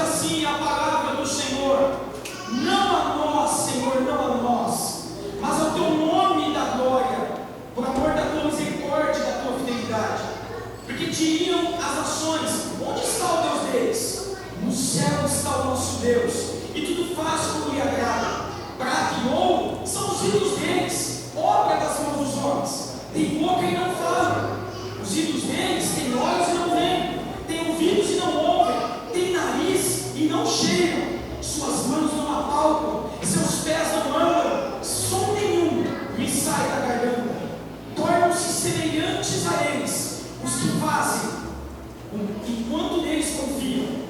assim a palavra do Senhor: não a nós, Senhor, não a nós, mas ao teu nome da glória, por amor da tua misericórdia e da tua fidelidade. Porque diriam as nações: onde está o Deus deles? No céu está o nosso Deus, e tudo faz como lhe agrada. Prata e ouro são os ídolos deles, obra das mãos dos homens. Tem boca e não falam. Os ídolos deles têm olhos e não veem, têm ouvidos e não ouvem, têm nariz e não cheiram, suas mãos não apalpam, seus pés não andam, som nenhum lhe sai da garganta. Tornam-se semelhantes a eles os que fazem enquanto neles confiam.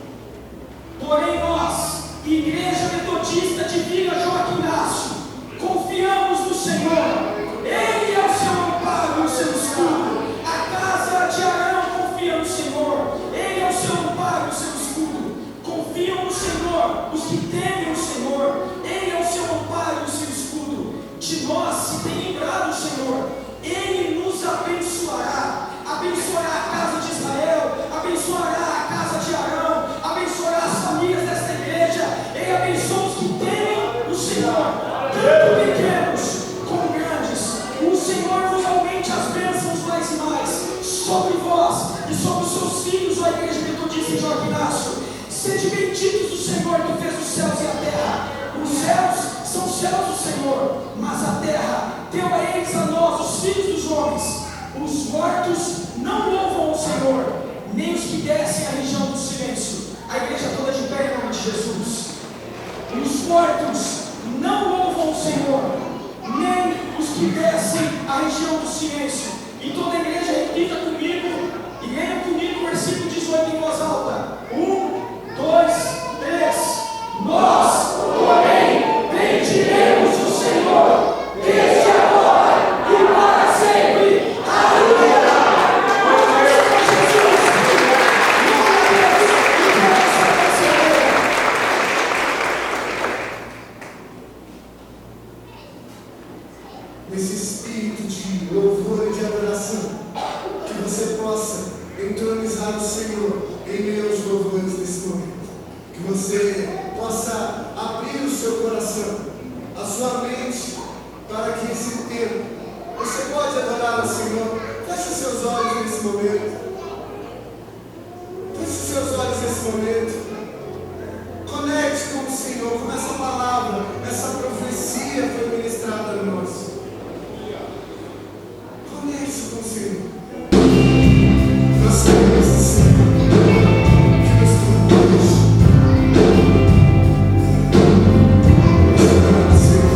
Porém nós, Igreja Metodista de Vila Joaquim Inácio, confiamos no Senhor. Ele é o seu amparo e o seu escudo. A casa de Arão confia no Senhor. Ele é o seu amparo e o seu escudo. Confiam no Senhor os que temem o Senhor. Ele é o seu amparo e o seu escudo. De nós se tem lembrado o Senhor. Ele nos abençoará. Abençoará a casa de Israel. Abençoará a casa de Arão. Abençoará as famílias desta igreja. Ele abençoa os que temem o Senhor, tanto pequenos como grandes. O Senhor vos aumente as bênçãos mais e mais sobre vós e sobre os seus filhos, ó Igreja Metodista de Joaquim Inácio. Sede benditos do Senhor que fez os céus e a terra. Os céus são os céus do Senhor, mas a terra deu a eles, a nós, os filhos dos homens. Os mortos não louvam o Senhor, nem os que descem a região do silêncio. A igreja toda de pé em nome de Jesus. Os mortos não louvam o Senhor, nem os que descem a região do silêncio. E toda a igreja repita comigo e leia comigo o versículo 18 em voz alta. 1, 2, 3. Nós, porém, bendiremos o Senhor desde agora e para sempre. Aleluia! Nesse espírito de louvor e de adoração, que você possa entronizar o Senhor em meio aos louvores desse momento, que você possa abrir o seu coração, a sua mente, para que esse tempo você pode adorar o Senhor. Feche os seus olhos nesse momento. Feche os seus olhos nesse momento. Conecte com o Senhor, com essa palavra, essa profecia foi ministrada a nós. Conecte com o Senhor. Nós sabemos do Senhor que nos conduz. Senhor,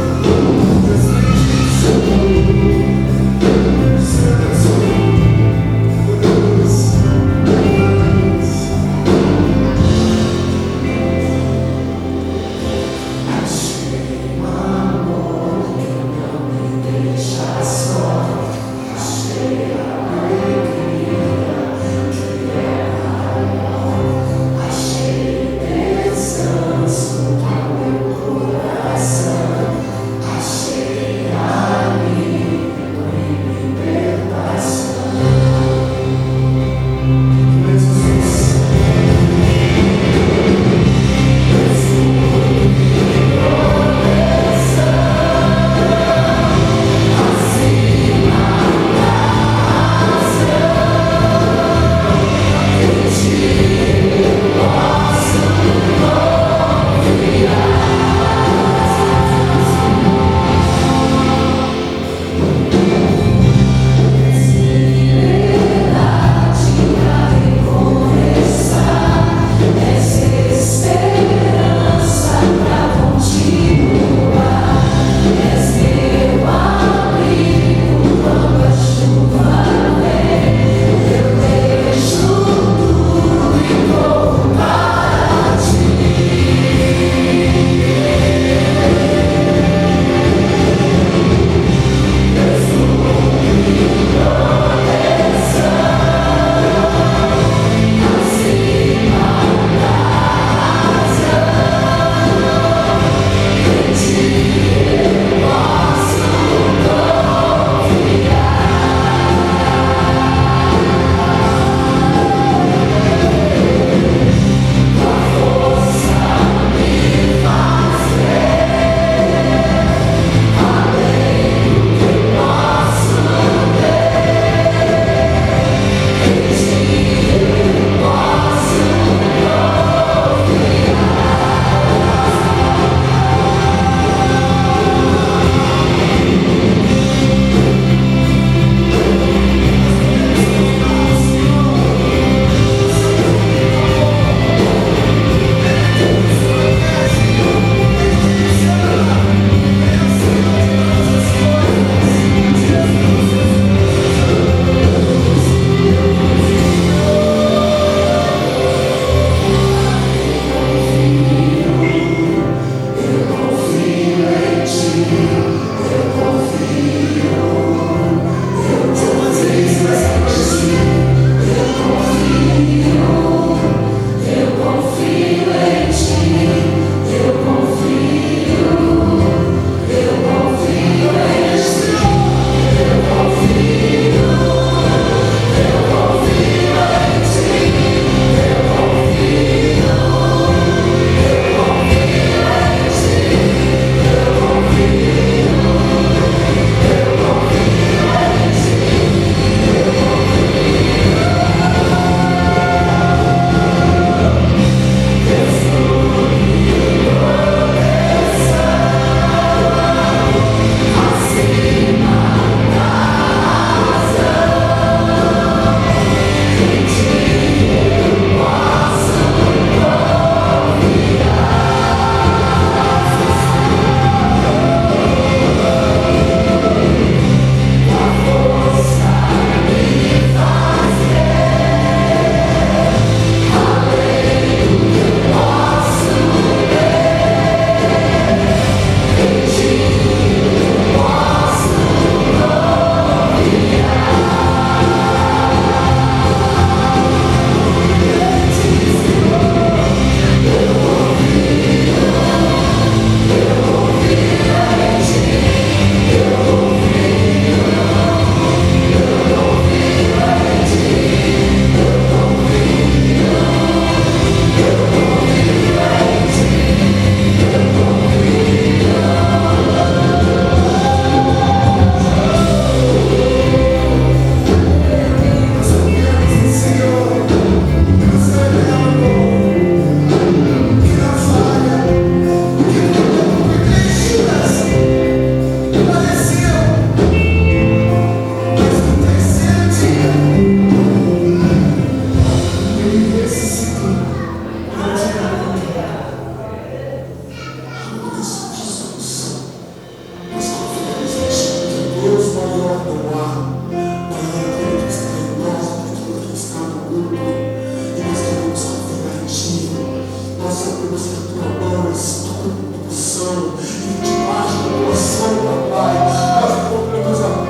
pedimos que a tua mão estude a unção e debaixo da tua sombra, Pai, nós procuramos a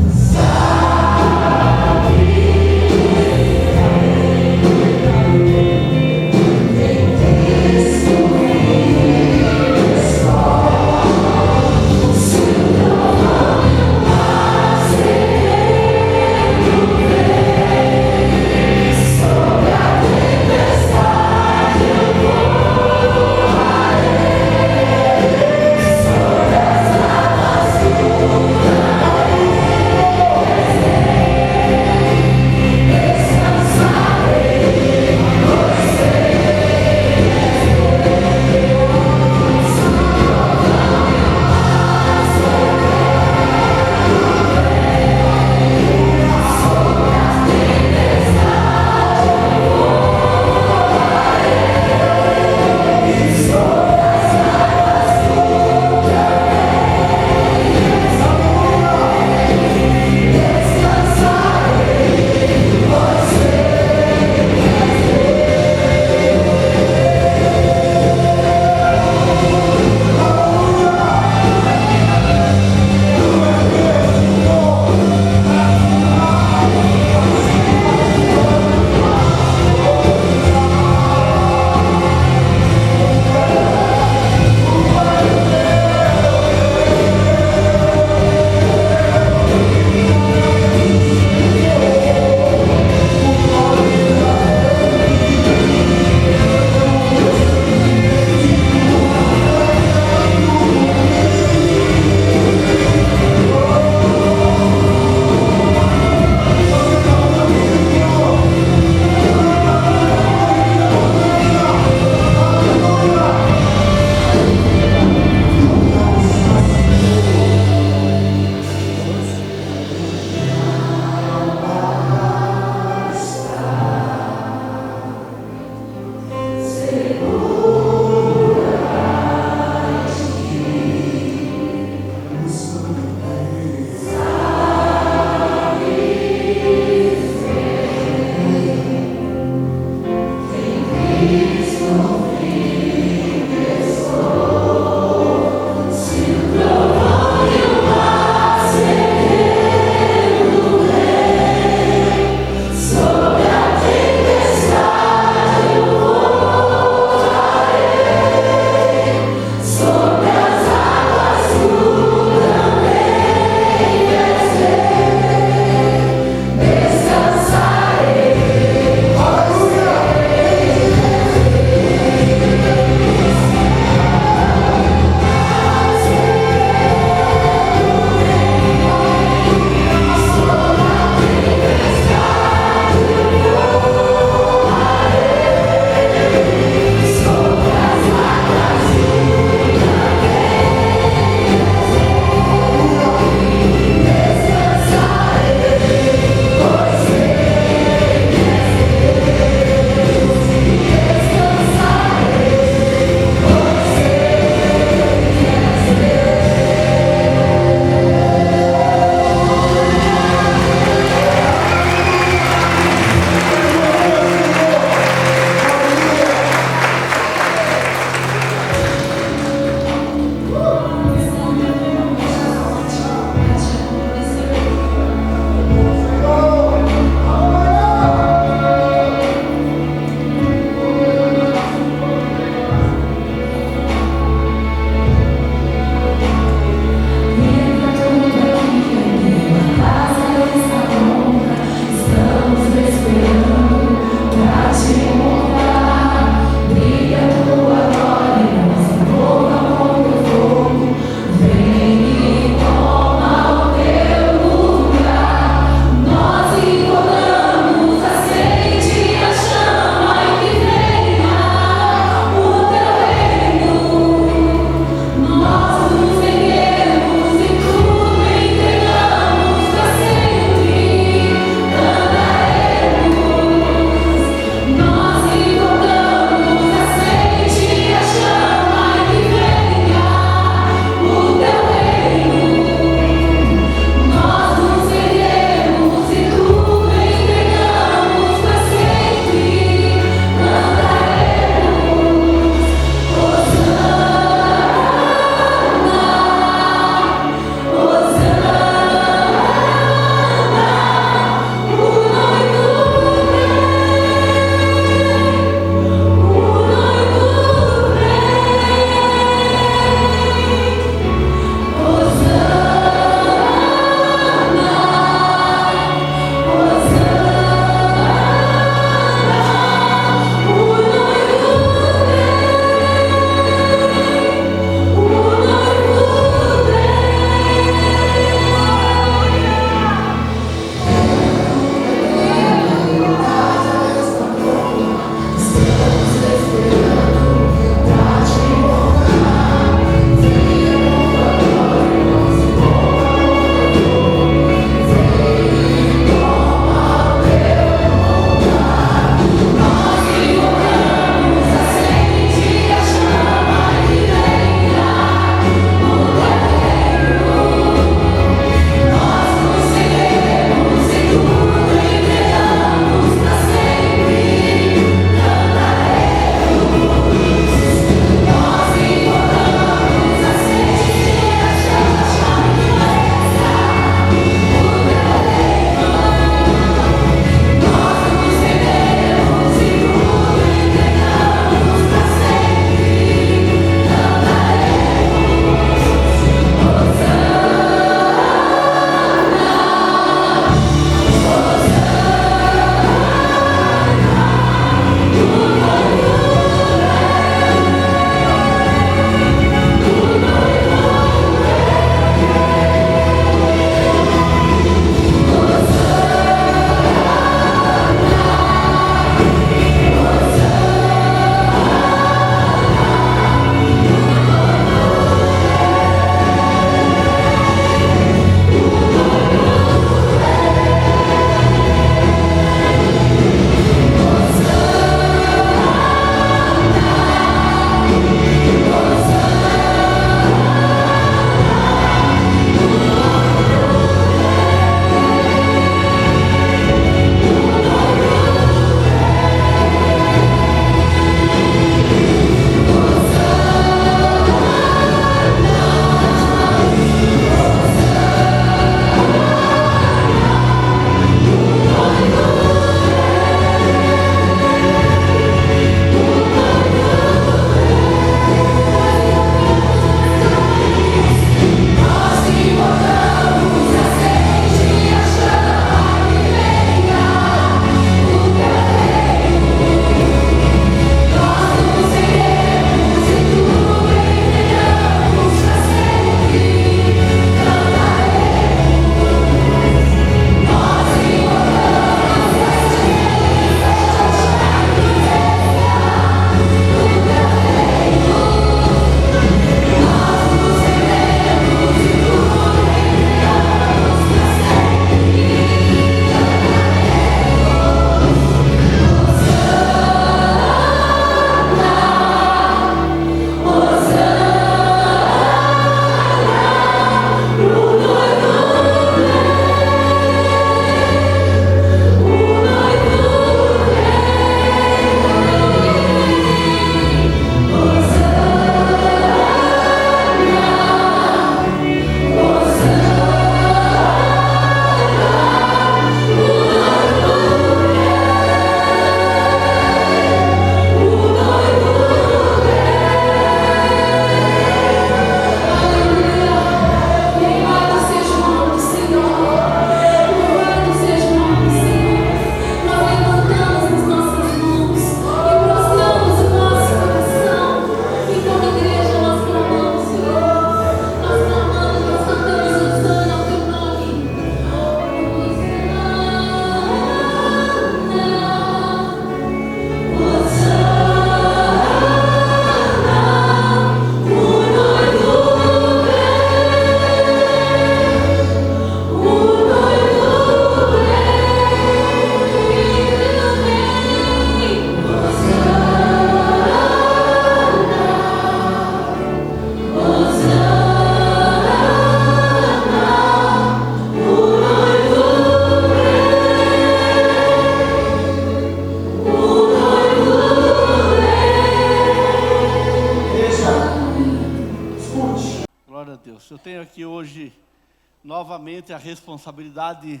novamente a responsabilidade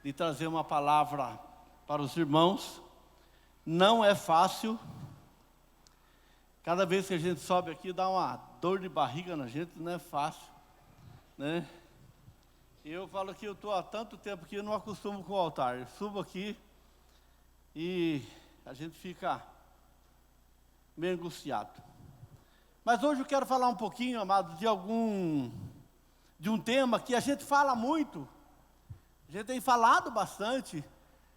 de trazer uma palavra para os irmãos. Não é fácil. Cada vez que a gente sobe aqui dá uma dor de barriga na gente, não é fácil, né? Eu falo que eu estou há tanto tempo que eu não acostumo com o altar. Eu subo aqui e a gente fica meio angustiado. Mas hoje eu quero falar um pouquinho, amados, de um tema que a gente fala muito, a gente tem falado bastante,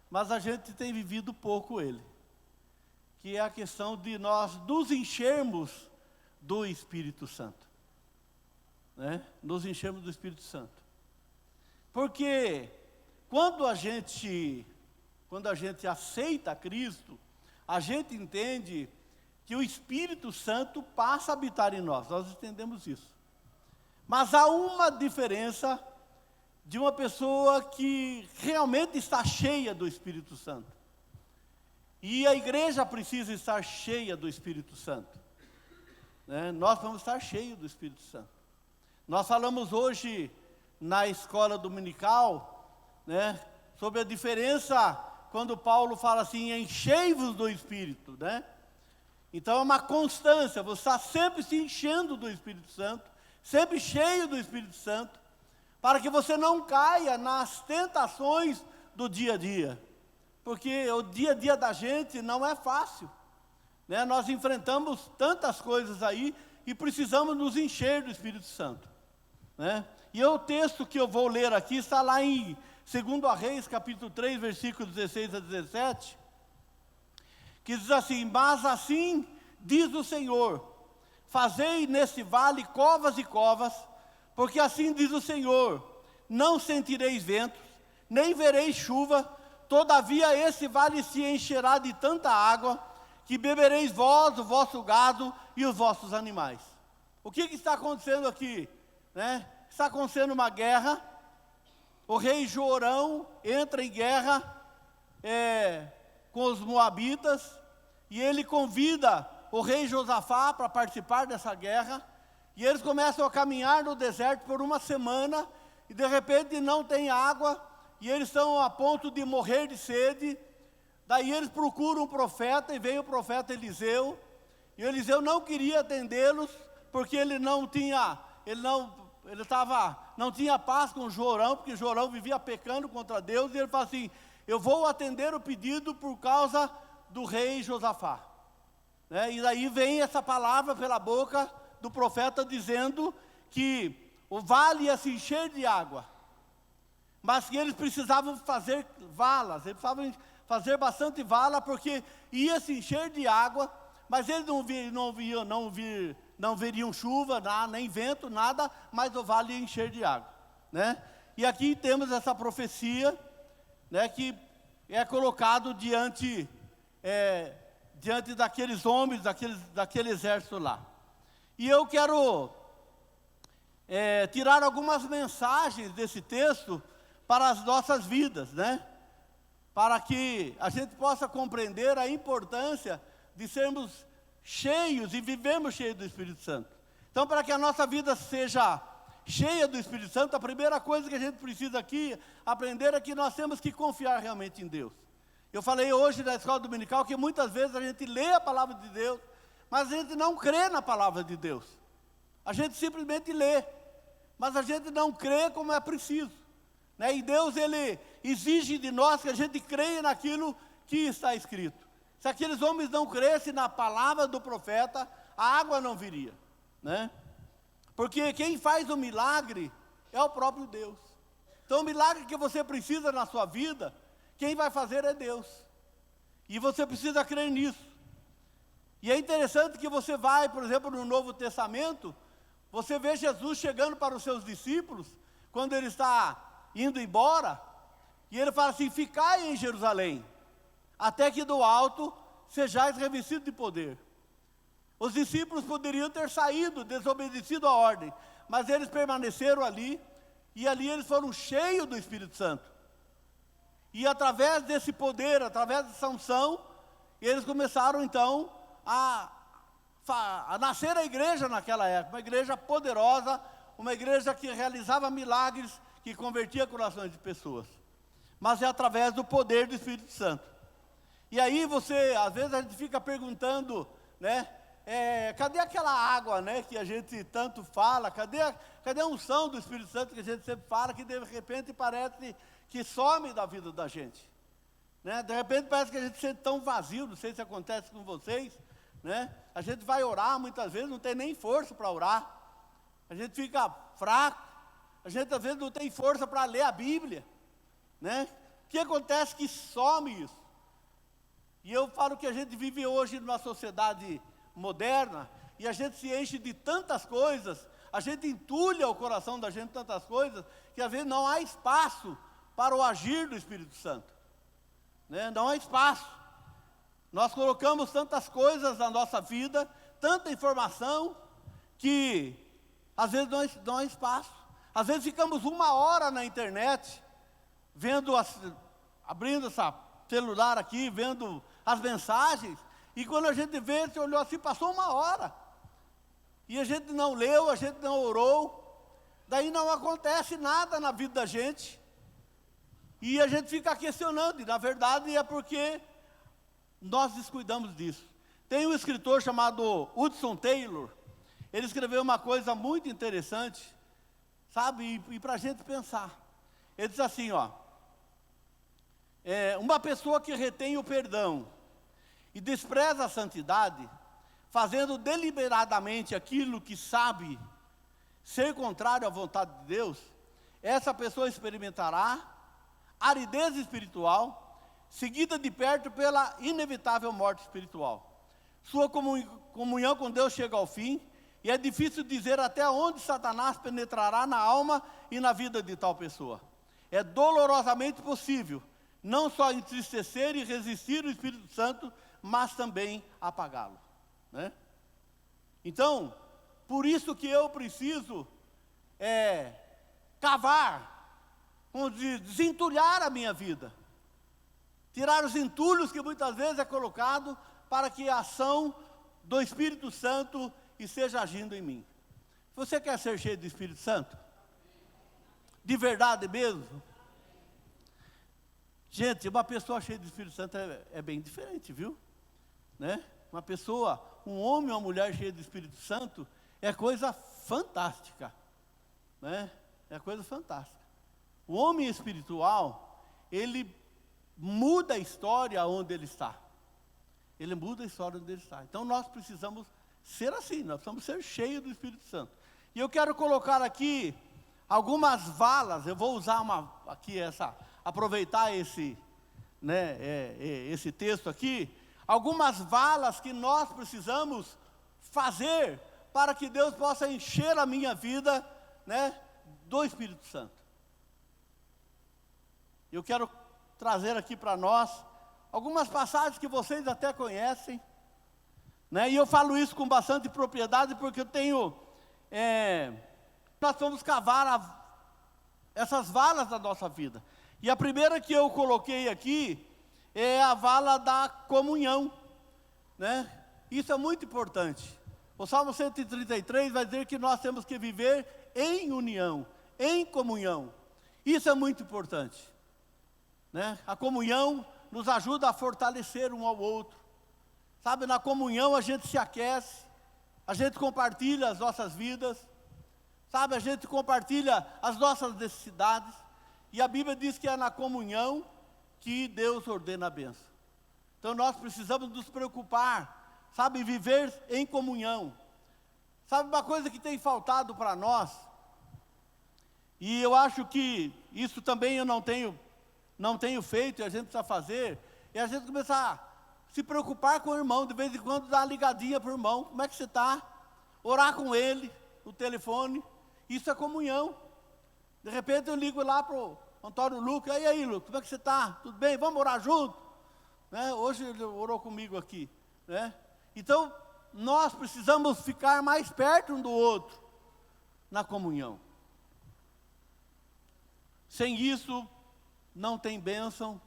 mas a gente tem vivido pouco ele, que é a questão de nós nos enchermos do Espírito Santo, né? Nos enchermos do Espírito Santo. Porque quando a gente aceita Cristo, a gente entende que o Espírito Santo passa a habitar em nós entendemos isso. Mas há uma diferença de uma pessoa que realmente está cheia do Espírito Santo. E a igreja precisa estar cheia do Espírito Santo, né? Nós vamos estar cheios do Espírito Santo. Nós falamos hoje na escola dominical, né, sobre a diferença quando Paulo fala assim, enchei-vos do Espírito, né? Então é uma constância, você está sempre se enchendo do Espírito Santo, sempre cheio do Espírito Santo, para que você não caia nas tentações do dia a dia. Porque o dia a dia da gente não é fácil, né? Nós enfrentamos tantas coisas aí e precisamos nos encher do Espírito Santo, né? E o texto que eu vou ler aqui está lá em 2 Reis, capítulo 3, versículos 16 a 17, que diz assim, mas assim diz o Senhor, fazei nesse vale covas e covas, porque assim diz o Senhor, não sentireis ventos, nem vereis chuva, todavia esse vale se encherá de tanta água, que bebereis vós, o vosso gado e os vossos animais. O que está acontecendo aqui, né? Está acontecendo uma guerra, o rei Jorão entra em guerra com os moabitas, e ele convida o rei Josafá para participar dessa guerra, e eles começam a caminhar no deserto por uma semana, e de repente não tem água, e eles estão a ponto de morrer de sede. Daí eles procuram um profeta, e vem o profeta Eliseu, e Eliseu não queria atendê-los, porque ele não tinha paz com Jorão, porque Jorão vivia pecando contra Deus, e ele fala assim, eu vou atender o pedido por causa do rei Josafá, né? E daí vem essa palavra pela boca do profeta dizendo que o vale ia se encher de água, mas que eles precisavam fazer valas, eles precisavam fazer bastante vala, porque ia se encher de água, mas eles não veriam chuva, nem vento, nada, mas o vale ia encher de água, né? E aqui temos essa profecia, né, que é colocado diante daqueles homens, daquele exército lá. E eu quero tirar algumas mensagens desse texto para as nossas vidas, né? Para que a gente possa compreender a importância de sermos cheios e vivemos cheios do Espírito Santo. Então, para que a nossa vida seja cheia do Espírito Santo, a primeira coisa que a gente precisa aqui aprender é que nós temos que confiar realmente em Deus. Eu falei hoje na escola dominical que muitas vezes a gente lê a palavra de Deus, mas a gente não crê na palavra de Deus. A gente simplesmente lê, mas a gente não crê como é preciso, né? E Deus, Ele exige de nós que a gente creia naquilo que está escrito. Se aqueles homens não crescem na palavra do profeta, a água não viria, né? Porque quem faz o milagre é o próprio Deus. Então o milagre que você precisa na sua vida, quem vai fazer é Deus. E você precisa crer nisso. E é interessante que você vai, por exemplo, no Novo Testamento, você vê Jesus chegando para os seus discípulos, quando ele está indo embora, e ele fala assim, ficai em Jerusalém, até que do alto sejais revestidos de poder. Os discípulos poderiam ter saído, desobedecido a ordem, mas eles permaneceram ali, e ali eles foram cheios do Espírito Santo. E através desse poder, através dessa unção, eles começaram então a nascer a igreja naquela época, uma igreja poderosa, uma igreja que realizava milagres, que convertia corações de pessoas. Mas é através do poder do Espírito Santo. E aí às vezes a gente fica perguntando, né? Cadê aquela água, né, que a gente tanto fala? Cadê a unção do Espírito Santo que a gente sempre fala, que de repente parece que some da vida da gente, né? De repente parece que a gente se sente tão vazio, não sei se acontece com vocês, né? A gente vai orar, muitas vezes não tem nem força para orar, a gente fica fraco, a gente às vezes não tem força para ler a Bíblia, né? O que acontece que some isso? E eu falo que a gente vive hoje numa sociedade moderna, e a gente se enche de tantas coisas, a gente entulha o coração da gente tantas coisas, que às vezes não há espaço para o agir do Espírito Santo, né? Não há espaço. Nós colocamos tantas coisas na nossa vida, tanta informação, que às vezes não há espaço. Às vezes ficamos 1 hora na internet, abrindo esse celular aqui, vendo as mensagens, e quando a gente vê, você olhou assim, passou 1 hora. E a gente não leu, a gente não orou. Daí não acontece nada na vida da gente. E a gente fica questionando. E na verdade é porque nós descuidamos disso. Tem um escritor chamado Hudson Taylor. Ele escreveu uma coisa muito interessante, sabe? E para a gente pensar. Ele diz assim, uma pessoa que retém o perdão e despreza a santidade, fazendo deliberadamente aquilo que sabe ser contrário à vontade de Deus, essa pessoa experimentará aridez espiritual, seguida de perto pela inevitável morte espiritual. Sua comunhão com Deus chega ao fim, e é difícil dizer até onde Satanás penetrará na alma e na vida de tal pessoa. É dolorosamente possível não só entristecer e resistir o Espírito Santo, mas também apagá-lo, né? Então, por isso que eu preciso cavar, desentulhar a minha vida, tirar os entulhos que muitas vezes é colocado para que a ação do Espírito Santo esteja agindo em mim. Você quer ser cheio do Espírito Santo? De verdade mesmo? Gente, uma pessoa cheia do Espírito Santo é bem diferente, viu? Né? Uma pessoa, um homem ou uma mulher cheia do Espírito Santo é coisa fantástica, né? É coisa fantástica. O homem espiritual, ele muda a história onde ele está. Ele muda a história onde ele está. Então nós precisamos ser assim, nós precisamos ser cheios do Espírito Santo. E eu quero colocar aqui algumas valas, eu vou usar aproveitar esse texto aqui, algumas valas que nós precisamos fazer para que Deus possa encher a minha vida, né, do Espírito Santo. Eu quero trazer aqui para nós algumas passagens que vocês até conhecem, né, e eu falo isso com bastante propriedade porque eu tenho, nós vamos cavar essas valas da nossa vida. E a primeira que eu coloquei aqui é a vala da comunhão, né? Isso é muito importante. O Salmo 133 vai dizer que nós temos que viver em união, em comunhão. Isso é muito importante, né? A comunhão nos ajuda a fortalecer um ao outro. Sabe, na comunhão a gente se aquece, a gente compartilha as nossas vidas, sabe, a gente compartilha as nossas necessidades. E a Bíblia diz que é na comunhão que Deus ordena a bênção. Então nós precisamos nos preocupar, sabe, viver em comunhão. Sabe uma coisa que tem faltado para nós, e eu acho que isso também eu não tenho feito, e a gente precisa fazer, é a gente começar a se preocupar com o irmão, de vez em quando dar uma ligadinha para o irmão, como é que você está? Orar com ele, no telefone, isso é comunhão. De repente eu ligo lá para o Antônio Lucas, e aí Lucas, como é que você está? Tudo bem? Vamos orar junto? Né? Hoje ele orou comigo aqui, né? Então, nós precisamos ficar mais perto um do outro, na comunhão. Sem isso, não tem bênção,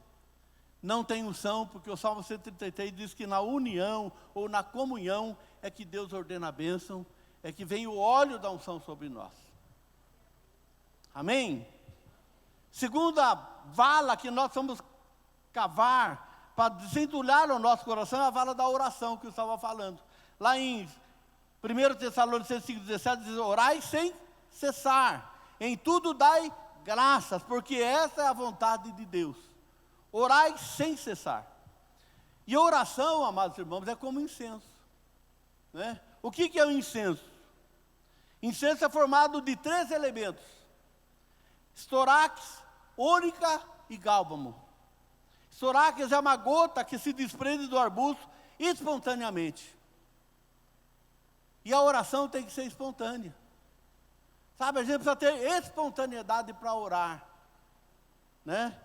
não tem unção, porque o Salmo 133 diz que na união, ou na comunhão, é que Deus ordena a bênção, é que vem o óleo da unção sobre nós. Amém? Segunda vala que nós vamos cavar para desentulhar o nosso coração é a vala da oração que eu estava falando. Lá em 1 Tessalonicenses 5,17 diz: orai sem cessar, em tudo dai graças, porque essa é a vontade de Deus. Orai sem cessar. E a oração, amados irmãos, é como incenso, né? O que é o incenso? Incenso é formado de 3 elementos: estorax, ônica e gálbano. Estorax é uma gota que se desprende do arbusto espontaneamente. E a oração tem que ser espontânea. Sabe, a gente precisa ter espontaneidade para orar, né?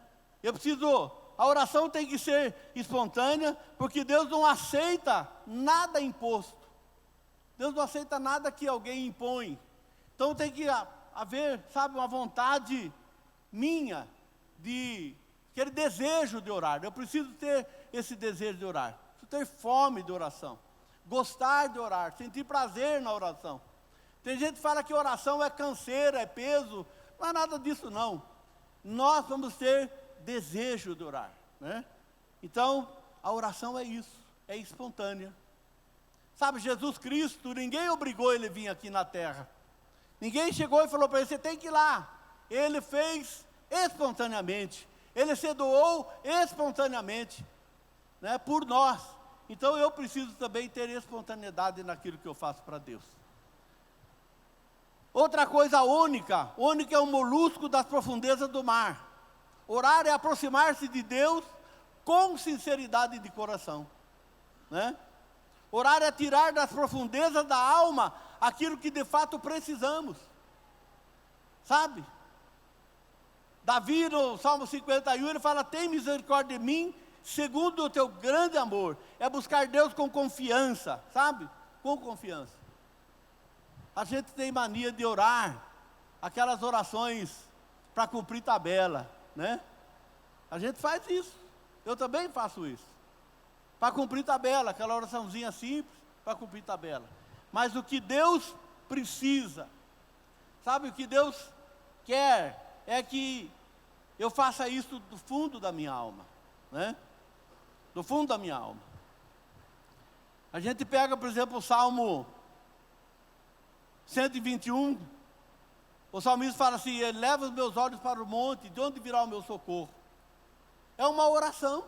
A oração tem que ser espontânea, porque Deus não aceita nada imposto. Deus não aceita nada que alguém impõe. Então tem que haver, sabe, uma vontade minha, aquele desejo de orar. Eu preciso ter esse desejo de orar. Preciso ter fome de oração. Gostar de orar, sentir prazer na oração. Tem gente que fala que oração é canseira, é peso. Não é nada disso não. Nós vamos ter desejo de orar, né? Então, a oração é isso, é espontânea. Sabe, Jesus Cristo, ninguém obrigou ele a vir aqui na terra. Ninguém chegou e falou para ele: você tem que ir lá. Ele fez espontaneamente. Ele se doou espontaneamente, né, por nós. Então eu preciso também ter espontaneidade naquilo que eu faço para Deus. Outra coisa, ônica é um molusco das profundezas do mar. Orar é aproximar-se de Deus com sinceridade de coração, né? Orar é tirar das profundezas da alma aquilo que de fato precisamos, sabe? Davi no Salmo 51, ele fala: tem misericórdia de mim, segundo o teu grande amor. É buscar Deus com confiança, sabe? Com confiança. A gente tem mania de orar aquelas orações para cumprir tabela, né? A gente faz isso. Eu também faço isso. Para cumprir tabela, aquela oraçãozinha simples, para cumprir tabela. Mas o que Deus precisa, sabe, o que Deus quer é que eu faça isso do fundo da minha alma, né? Do fundo da minha alma. A gente pega, por exemplo, o Salmo 121, o salmista fala assim: eleva os meus olhos para o monte, de onde virá o meu socorro? É uma oração.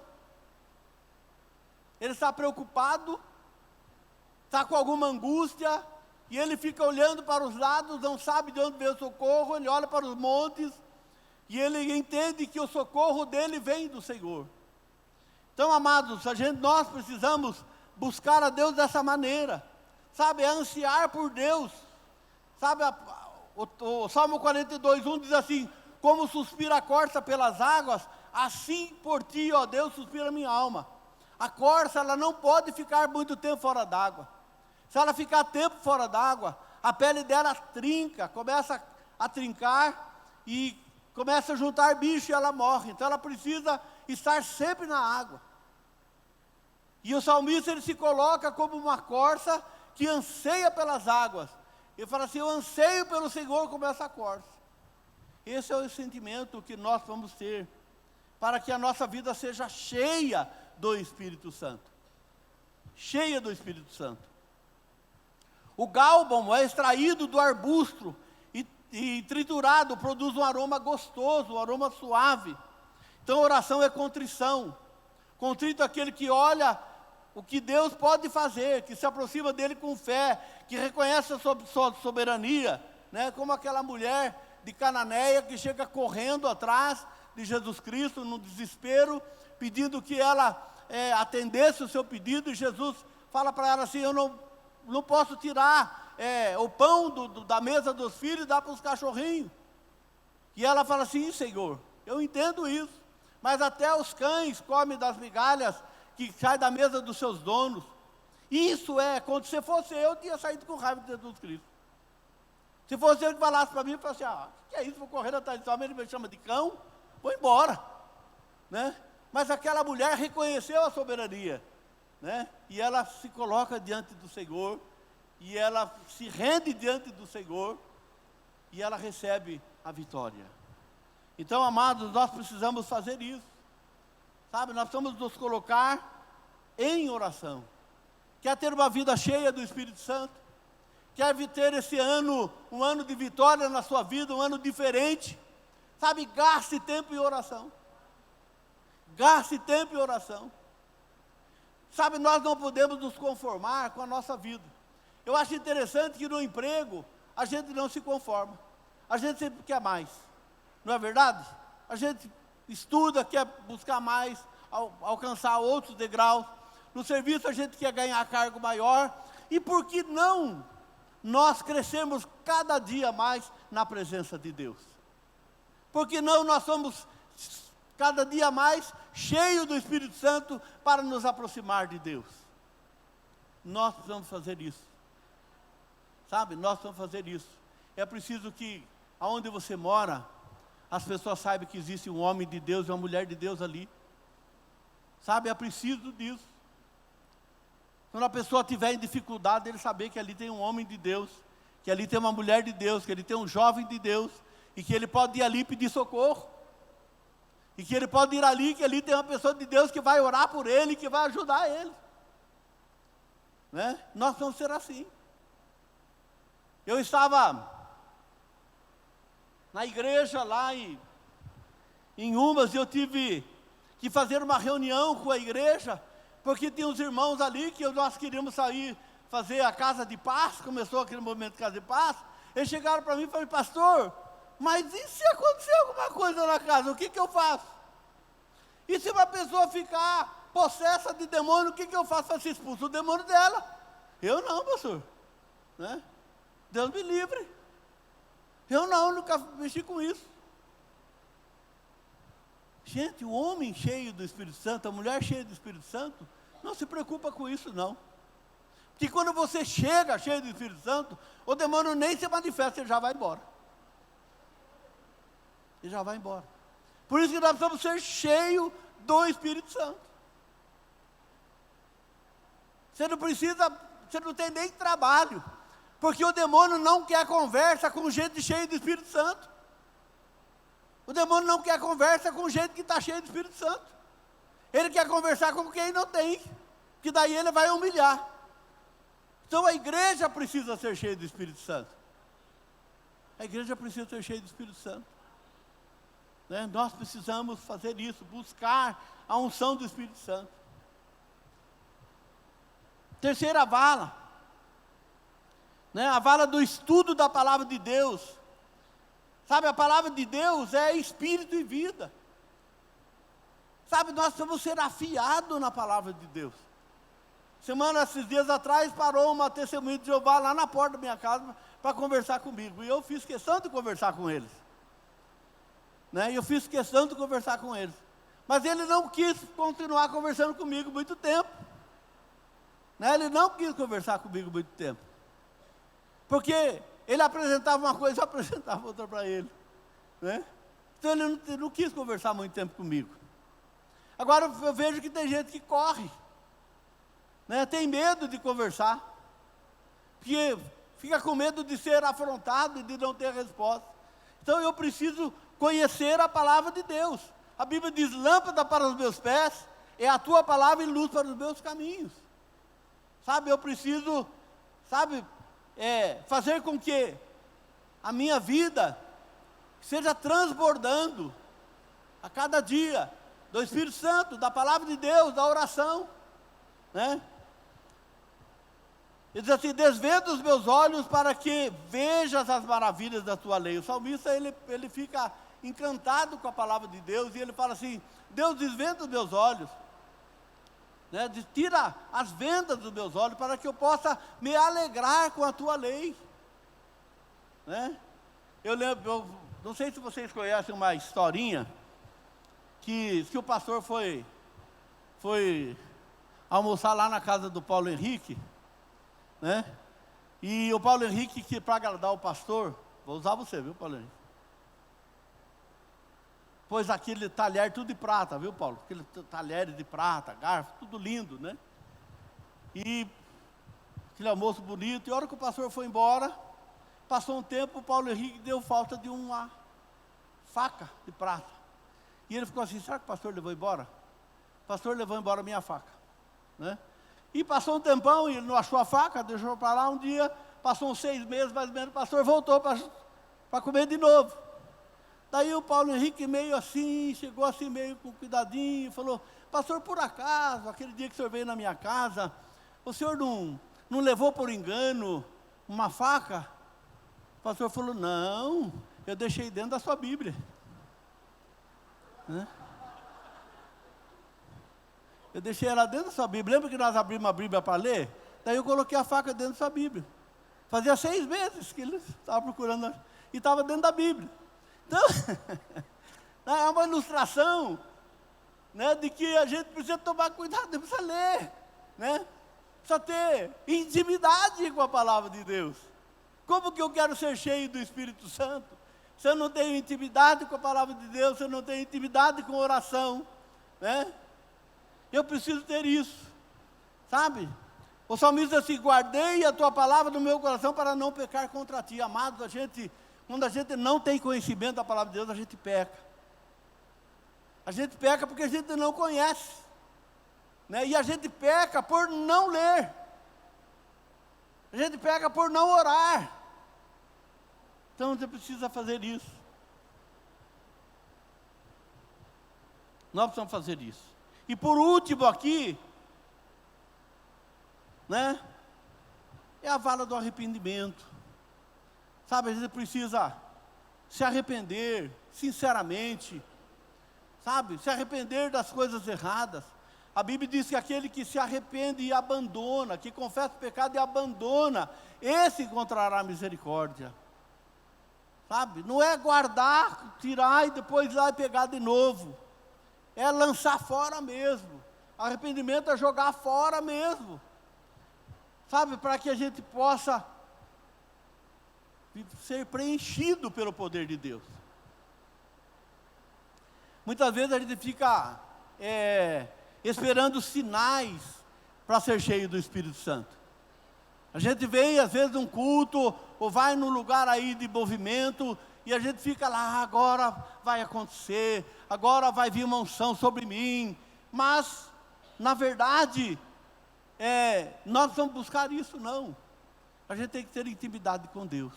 Ele está preocupado, está com alguma angústia, e ele fica olhando para os lados, não sabe de onde vem o socorro. Ele olha para os montes, e ele entende que o socorro dele vem do Senhor. Então, amados, nós precisamos buscar a Deus dessa maneira, sabe, é ansiar por Deus. Sabe, o Salmo 42:1 diz assim: como suspira a corça pelas águas, assim por ti, ó Deus, suspira a minha alma. A corça, ela não pode ficar muito tempo fora d'água. Se ela ficar tempo fora d'água, a pele dela trinca, começa a trincar e começa a juntar bicho e ela morre. Então ela precisa estar sempre na água. E o salmista, ele se coloca como uma corça que anseia pelas águas. Ele fala assim: eu anseio pelo Senhor como essa corça. Esse é o sentimento que nós vamos ter, para que a nossa vida seja cheia do Espírito Santo. Cheia do Espírito Santo. O gálbano é extraído do arbusto e triturado, produz um aroma gostoso, um aroma suave. Então oração é contrição. Contrito é aquele que olha o que Deus pode fazer, que se aproxima dele com fé, que reconhece a sua soberania, né? Como aquela mulher de Cananeia que chega correndo atrás de Jesus Cristo no desespero, pedindo que ela atendesse o seu pedido, e Jesus fala para ela assim: eu não posso tirar o pão da mesa dos filhos e dar para os cachorrinhos. E ela fala assim: Senhor, eu entendo isso, mas até os cães comem das migalhas que saem da mesa dos seus donos. Isso quando se fosse eu tinha saído com raiva de Jesus Cristo. Se fosse eu que falasse para mim, eu falasse assim: que é isso, vou correr atrás de homem, ele me chama de cão, vou embora, né? Mas aquela mulher reconheceu a soberania, né? E ela se coloca diante do Senhor, e ela se rende diante do Senhor, e ela recebe a vitória. Então, amados, nós precisamos fazer isso. Sabe, nós precisamos nos colocar em oração. Quer ter uma vida cheia do Espírito Santo? Quer ter esse ano, um ano de vitória na sua vida, um ano diferente? Sabe, gaste tempo em oração. Gaste tempo em oração. Sabe, nós não podemos nos conformar com a nossa vida. Eu acho interessante que no emprego, a gente não se conforma. A gente sempre quer mais. Não é verdade? A gente estuda, quer buscar mais, alcançar outros degraus. No serviço a gente quer ganhar cargo maior. E por que não nós crescemos cada dia mais na presença de Deus? Por que não nós somos cada dia mais cheios do Espírito Santo para nos aproximar de Deus? Nós precisamos fazer isso. Sabe, nós precisamos fazer isso. É preciso que, aonde você mora, as pessoas saibam que existe um homem de Deus e uma mulher de Deus ali. Sabe, é preciso disso. Quando a pessoa estiver em dificuldade, ele saber que ali tem um homem de Deus, que ali tem uma mulher de Deus, que ali tem um jovem de Deus, e que ele pode ir ali pedir socorro. E que ele pode ir ali, que ali tem uma pessoa de Deus que vai orar por ele, que vai ajudar ele. Né? Nós vamos ser assim. Eu estava na igreja lá em Umas, e eu tive que fazer uma reunião com a igreja, porque tinha uns irmãos ali que nós queríamos sair, fazer a casa de paz. Começou aquele momento de casa de paz. Eles chegaram para mim e falaram: pastor, mas e se acontecer alguma coisa na casa, o que eu faço? E se uma pessoa ficar possessa de demônio, o que eu faço? Para se expulsar o demônio dela? Eu não, pastor. Né? Deus me livre. Eu nunca mexi com isso. Gente, o homem cheio do Espírito Santo, a mulher cheia do Espírito Santo, não se preocupa com isso não. Porque quando você chega cheio do Espírito Santo, o demônio nem se manifesta, ele já vai embora. Ele já vai embora. Por isso que nós precisamos ser cheios do Espírito Santo. Você não precisa, você não tem nem trabalho, porque o demônio não quer conversa com gente cheia do Espírito Santo. O demônio não quer conversa com gente que está cheio do Espírito Santo. Ele quer conversar com quem não tem, que daí ele vai humilhar. Então a igreja precisa ser cheia do Espírito Santo. A igreja precisa ser cheia do Espírito Santo. Né? Nós precisamos fazer isso, buscar a unção do Espírito Santo. Terceira vala, né? A vala do estudo da palavra de Deus. Sabe, a palavra de Deus é espírito e vida. Sabe, nós precisamos ser afiados na palavra de Deus. Esses dias atrás, parou uma testemunha de Jeová lá na porta da minha casa para conversar comigo. E eu fiz questão de conversar com eles. Né? Eu fiz questão de conversar com eles. Mas ele não quis continuar conversando comigo muito tempo. Né? Ele não quis conversar comigo muito tempo. Porque ele apresentava uma coisa, eu apresentava outra para ele. Né? Então ele não quis conversar muito tempo comigo. Agora eu vejo que tem gente que corre. Né? Tem medo de conversar. Porque fica com medo de ser afrontado e de não ter resposta. Então eu preciso conhecer a palavra de Deus. A Bíblia diz: lâmpada para os meus pés é a tua palavra e luz para os meus caminhos. Sabe, eu preciso, fazer com que a minha vida seja transbordando a cada dia do Espírito Santo, da palavra de Deus, da oração. Né? Ele diz assim: desvenda os meus olhos para que vejas as maravilhas da tua lei. O salmista, ele fica encantado com a palavra de Deus, e ele fala assim: Deus, desvenda os meus olhos, né? Tira as vendas dos meus olhos, para que eu possa me alegrar com a tua lei. Né? Eu não sei se vocês conhecem uma historinha, que o pastor foi almoçar lá na casa do Paulo Henrique, né? E o Paulo Henrique, que para agradar o pastor, vou usar você, viu, Paulo Henrique? Pôs aquele talher tudo de prata, viu, Paulo? Aquele talher de prata, garfo, tudo lindo, né? E aquele almoço bonito. E a hora que o pastor foi embora, passou um tempo, o Paulo Henrique deu falta de faca de prata. E ele ficou assim, será que o pastor levou embora? O pastor levou embora a minha faca, né? E passou um tempão, e ele não achou a faca, deixou para lá. Um dia, passou uns 6 meses mais ou menos, o pastor voltou para comer de novo. Daí o Paulo Henrique meio assim, chegou assim meio com cuidadinho, falou, pastor, por acaso, aquele dia que o senhor veio na minha casa, o senhor não levou por engano uma faca? O pastor falou, não, eu deixei dentro da sua Bíblia, né? Eu deixei ela dentro da sua Bíblia. Lembra que nós abrimos a Bíblia para ler? Daí eu coloquei a faca dentro da sua Bíblia. Fazia 6 meses que ele estava procurando, e estava dentro da Bíblia. Então, é uma ilustração, né, de que a gente precisa tomar cuidado, precisa ler, né? Precisa ter intimidade com a palavra de Deus. Como que eu quero ser cheio do Espírito Santo? Se eu não tenho intimidade com a palavra de Deus, se eu não tenho intimidade com a oração, né? Eu preciso ter isso, sabe? O salmista diz assim, guardei a tua palavra no meu coração para não pecar contra ti. Amados, quando a gente não tem conhecimento da palavra de Deus, a gente peca. A gente peca porque a gente não conhece, né? E a gente peca por não ler. A gente peca por não orar. Então você precisa fazer isso. Nós precisamos fazer isso. E por último aqui, né, é a vala do arrependimento. Sabe, a gente precisa se arrepender sinceramente, sabe, se arrepender das coisas erradas. A Bíblia diz que aquele que se arrepende e abandona, que confessa o pecado e abandona, esse encontrará misericórdia. Sabe, não é guardar, tirar e depois ir lá e pegar de novo. É lançar fora mesmo. Arrependimento é jogar fora mesmo. Sabe, para que a gente possa ser preenchido pelo poder de Deus. Muitas vezes a gente fica esperando sinais para ser cheio do Espírito Santo. A gente vem às vezes num culto, ou vai num lugar aí de movimento, e a gente fica lá, agora vai acontecer, agora vai vir uma unção sobre mim. Mas, na verdade, nós vamos buscar isso, não. A gente tem que ter intimidade com Deus.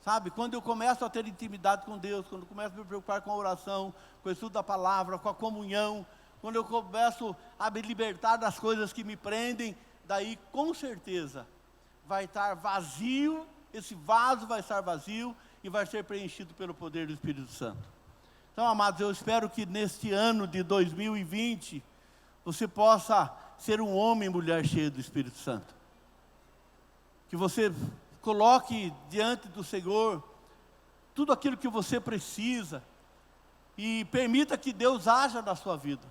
Sabe, quando eu começo a ter intimidade com Deus, quando eu começo a me preocupar com a oração, com o estudo da palavra, com a comunhão, quando eu começo a me libertar das coisas que me prendem, daí com certeza vai estar vazio, esse vaso vai estar vazio, e vai ser preenchido pelo poder do Espírito Santo. Então, amados, eu espero que neste ano de 2020, você possa ser um homem e mulher cheio do Espírito Santo. Que você coloque diante do Senhor tudo aquilo que você precisa, e permita que Deus haja na sua vida.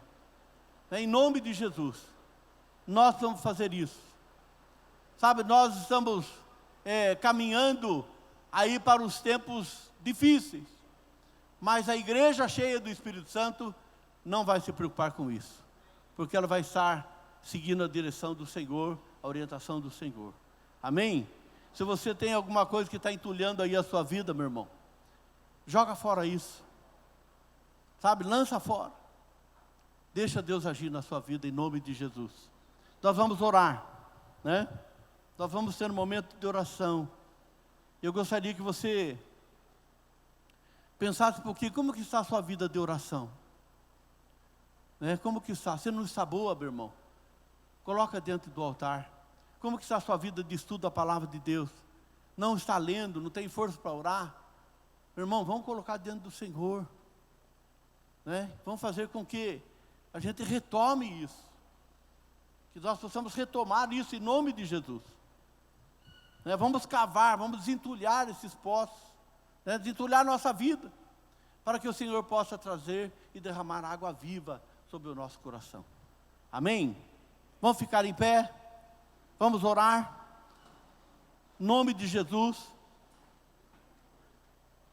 Em nome de Jesus, nós vamos fazer isso. Sabe, nós estamos caminhando aí para os tempos difíceis, mas a igreja cheia do Espírito Santo não vai se preocupar com isso, porque ela vai estar seguindo a direção do Senhor, a orientação do Senhor. Amém? Se você tem alguma coisa que está entulhando aí a sua vida, meu irmão, joga fora isso, sabe, lança fora, deixa Deus agir na sua vida em nome de Jesus. Nós vamos orar, né? Nós vamos ter um momento de oração. Eu gostaria que você pensasse um pouquinho, como que está a sua vida de oração? Né? Como que está? Você não está boa, meu irmão? Coloca dentro do altar. Como que está a sua vida de estudo da palavra de Deus? Não está lendo, não tem força para orar? Meu irmão, vamos colocar dentro do Senhor. Né? Vamos fazer com que a gente retome isso. Que nós possamos retomar isso em nome de Jesus. Né? Vamos cavar, vamos desentulhar esses poços, né? Desentulhar nossa vida, para que o Senhor possa trazer e derramar água viva sobre o nosso coração. Amém? Vamos ficar em pé, vamos orar, em nome de Jesus.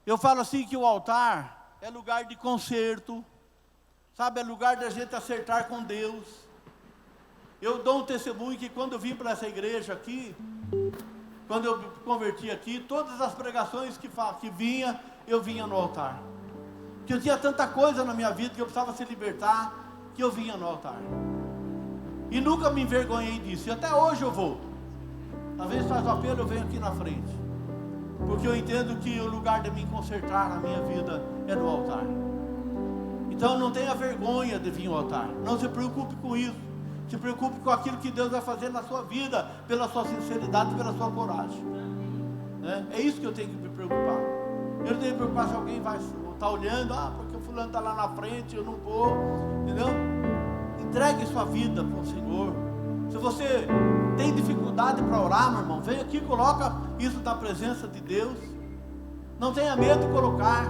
Eu falo assim que o altar é lugar de conserto, sabe, é lugar da gente acertar com Deus. Eu dou um testemunho que quando eu vim para essa igreja aqui, quando eu me converti aqui, todas as pregações que vinha, eu vinha no altar. que eu tinha tanta coisa na minha vida que eu precisava se libertar, que eu vinha no altar. E nunca me envergonhei disso, e até hoje eu vou. Às vezes faz o apelo, eu venho aqui na frente, porque eu entendo que o lugar de me consertar na minha vida é no altar. Então não tenha vergonha de vir ao altar, não se preocupe com isso, se preocupe com aquilo que Deus vai fazer na sua vida, pela sua sinceridade, pela sua coragem, né? É isso que eu tenho que me preocupar. Eu não tenho que me preocupar se alguém vai estar olhando, porque o fulano está lá na frente, eu não vou, entendeu? Entregue sua vida para o Senhor. Se você tem dificuldade para orar, meu irmão, vem aqui, coloca isso na presença de Deus. Não tenha medo de colocar.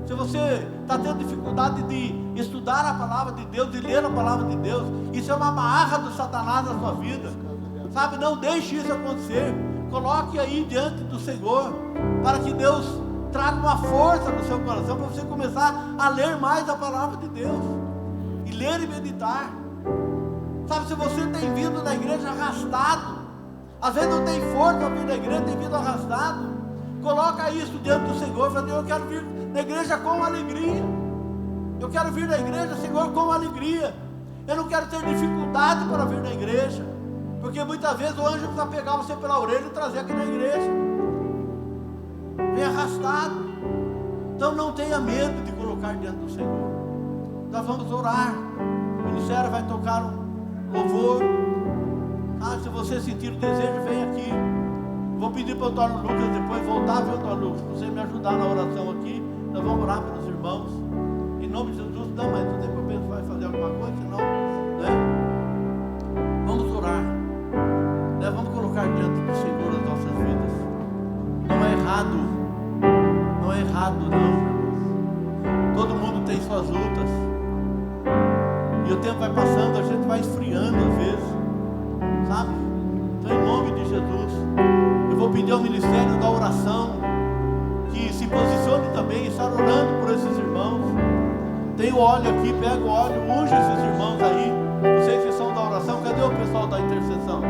Se você está tendo dificuldade de estudar a palavra de Deus, de ler a palavra de Deus, isso é uma barra do Satanás na sua vida, sabe? Não deixe isso acontecer. Coloque aí diante do Senhor, para que Deus traga uma força no seu coração, para você começar a ler mais a palavra de Deus, e ler e meditar. Sabe, se você tem vindo da igreja arrastado, às vezes não tem força para vir da igreja, tem vindo arrastado, coloca isso diante do Senhor, fala: eu quero vir na igreja com alegria, eu quero vir na igreja, Senhor, com alegria, eu não quero ter dificuldade para vir na igreja, porque muitas vezes o anjo precisa pegar você pela orelha e trazer aqui na igreja, vem arrastado. Então não tenha medo de colocar diante do Senhor. Nós vamos orar, o ministério vai tocar um louvor. Se você sentir o desejo, vem aqui. Vou pedir para o Antônio Lucas depois voltar, viu, Antônio Lucas, para você me ajudar na oração aqui. Nós vamos orar pelos irmãos, em nome de Jesus. Não, mas não tem problema, você vai fazer alguma coisa, senão, né? Vamos orar, né? Vamos colocar diante do Senhor as nossas vidas. Não é errado, não é errado, não. Todo mundo tem suas lutas, e o tempo vai passando, a gente vai esfriando às vezes, sabe? Então, em nome de Jesus, eu vou pedir ao ministério da oração que se posicione também, estar orando por esses irmãos. Tem o óleo aqui, pega o óleo, unge esses irmãos aí. Vocês que são da oração, cadê o pessoal da intercessão?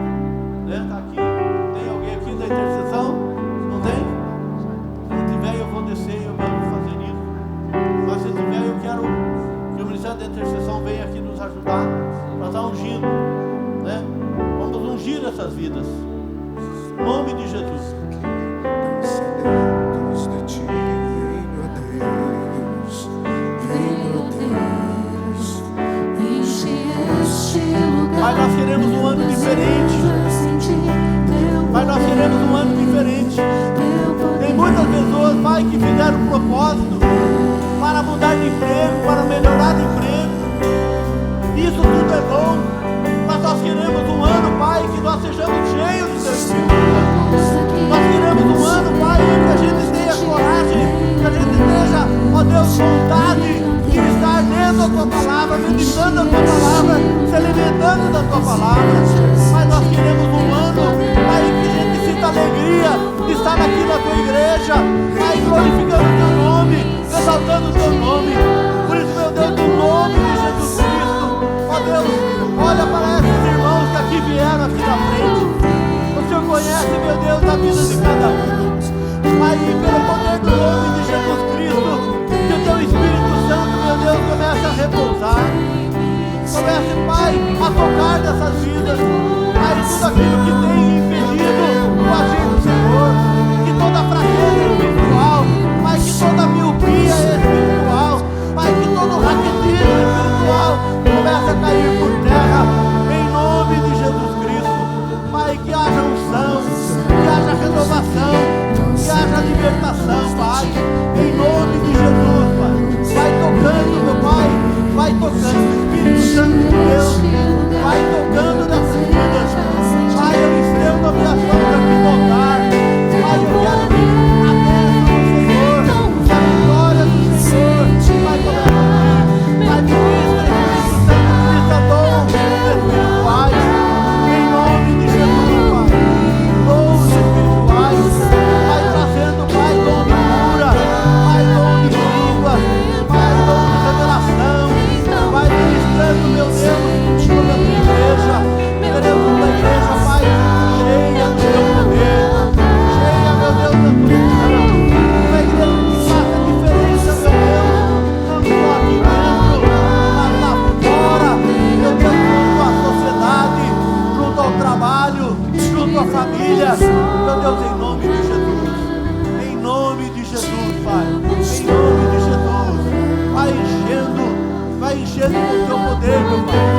Né? Tá aqui, tem alguém aqui da intercessão? Não tem? Se não tiver, eu vou descer e eu vou fazer isso. Mas se tiver, eu quero que o ministério da intercessão venha aqui nos ajudar para estar ungindo, né? Vamos ungir essas vidas, em nome de Jesus. Pai, nós queremos um ano diferente. Pai, nós queremos um ano diferente. Tem muitas pessoas, Pai, que fizeram um propósito para mudar de emprego, para melhorar de emprego. Isso tudo é bom, mas nós queremos um ano, Pai, que nós sejamos cheios do Teu Espírito. Nós queremos um ano, Pai, que a gente tenha coragem, que a gente tenha, ó Deus, vontade de estar lendo a Tua Palavra, meditando a Tua Palavra, se alimentando da Tua Palavra. Mas nós queremos um ano, Pai, que a gente sinta alegria de estar aqui na Tua igreja, Pai, glorificando o Teu nome, exaltando o Teu nome. Por isso, meu Deus, no nome de Jesus Cristo, ó Deus, olha para esses irmãos que aqui vieram aqui na frente. O Senhor conhece, meu Deus, a vida de cada um. Pai, pelo poder do nome de Jesus Cristo, que o Teu Espírito Santo, meu Deus, comece a repousar. Comece, Pai, a tocar nessas vidas. Pai, tudo aquilo que tem impedido o agir do Senhor, que toda fraqueza espiritual, Pai, que toda miopia espiritual, Pai, que todo raquetismo espiritual comece a cair por terra, em nome de Jesus Cristo. Pai, que haja unção, que haja renovação, que haja libertação, Pai, em nome de Jesus, Pai. Vai tocando, meu Pai, vai tocando, Espírito Santo de Deus, vai tocando nessas vidas. Pai, eu estendo a minha sombra aqui no altar. Pai, eu quero que a bênção do Senhor, que a vitória do Senhor, vai começar a vir. Vai ministrar, Espírito Santo, ministra dons espirituais, em nome de Jesus, Pai. Dons espirituais, vai trazendo, Pai, dom de cura, Pai, dom de língua, Pai, dom de revelação, vai ministrando, meu Deus, sobre a tua igreja. ó Deus, em nome de Jesus. Em nome de Jesus, Pai. Em nome de Jesus. Vai enchendo com o teu poder, meu Pai.